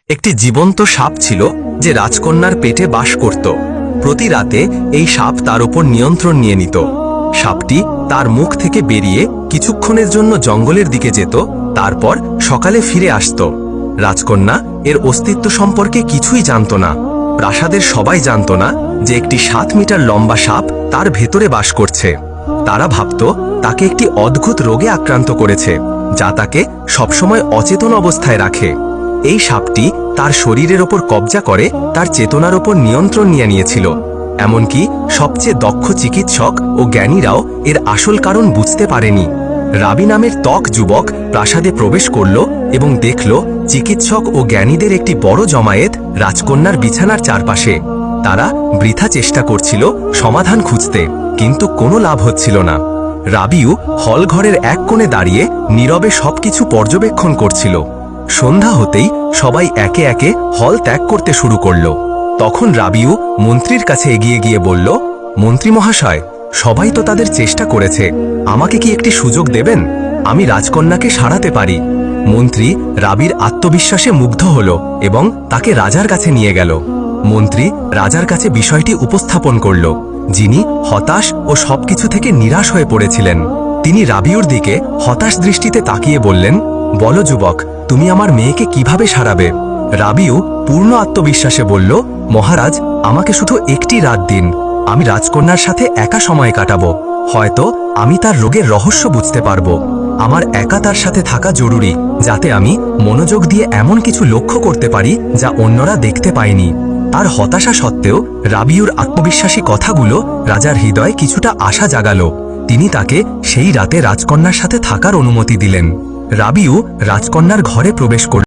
একটি জীবন্ত সাপ ছিল যে রাজকন্যার পেটে বাস করত। প্রতি রাতে এই সাপ তার উপর নিয়ন্ত্রণ নিয়ে নিত। সাপটি তার মুখ থেকে বেরিয়ে কিছুক্ষণের জন্য জঙ্গলের দিকে যেত, তারপর সকালে ফিরে আসত। রাজকন্যা এর অস্তিত্ব সম্পর্কে কিছুই জানত না। প্রাসাদের সবাই জানত না যে একটি 7 মিটার লম্বা সাপ তার ভেতরে বাস করছে। তারা ভাবত তাকে একটি অদ্ভুত রোগে আক্রান্ত করেছে, যা তাকে সবসময় অচেতন অবস্থায় রাখে। এই সাপটি তার শরীরের ওপর কবজা করে তার চেতনার ওপর নিয়ন্ত্রণ নিয়ে নিয়েছিল। এমনকি সবচেয়ে দক্ষ চিকিৎসক ও জ্ঞানীরাও এর আসল কারণ বুঝতে পারেনি। রাবি নামের ত্বক যুবক প্রাসাদে প্রবেশ করল এবং দেখল চিকিৎসক ও জ্ঞানীদের একটি বড় জমায়েত রাজকন্যার বিছানার চারপাশে। তারা বৃথা চেষ্টা করছিল সমাধান খুঁজতে, কিন্তু কোনো লাভ হচ্ছিল না। রাবিও হলঘরের এক কোণে দাঁড়িয়ে নীরবে সবকিছু পর্যবেক্ষণ করছিল। সন্ধ্যা হতেই সবাই একে একে হল ত্যাগ করতে শুরু করল। তখন রাবিও মন্ত্রীর কাছে এগিয়ে গিয়ে বলল, মন্ত্রী মহাশয়, সবাই তো তাদের চেষ্টা করেছে, আমাকে কি একটি সুযোগ দেবেন? আমি রাজকন্যাকে সারাতে পারি। মন্ত্রী রাবির আত্মবিশ্বাসে মুগ্ধ হল এবং তাকে রাজার কাছে নিয়ে গেল। মন্ত্রী রাজার কাছে বিষয়টি উপস্থাপন করল, যিনি হতাশ ও সবকিছু থেকে নিরাশ হয়ে পড়েছিলেন। তিনি রাবিউর দিকে হতাশ দৃষ্টিতে তাকিয়ে বললেন, বলো যুবক, তুমি আমার মেয়েকে কিভাবে সারাবে? রাবিউ পূর্ণ আত্মবিশ্বাসে বলল, মহারাজ, আমাকে শুধু একটি রাত দিন। আমি রাজকন্যার সাথে একা সময় কাটাবো। হয়তো আমি তার রোগের রহস্য বুঝতে পারবো। আমার একা তার সাথে থাকা জরুরি, যাতে আমি মনোযোগ দিয়ে এমন কিছু লক্ষ্য করতে পারি যা অন্যরা দেখতে পায়নি। তার হতাশা সত্ত্বেও রাবিউর আত্মবিশ্বাসী কথাগুলো রাজার হৃদয়ে কিছুটা আশা জাগালো। তিনি তাকে সেই রাতে রাজকন্যার সাথে থাকার অনুমতি দিলেন। রাবিউ রাজকন্যার ঘরে প্রবেশ করল।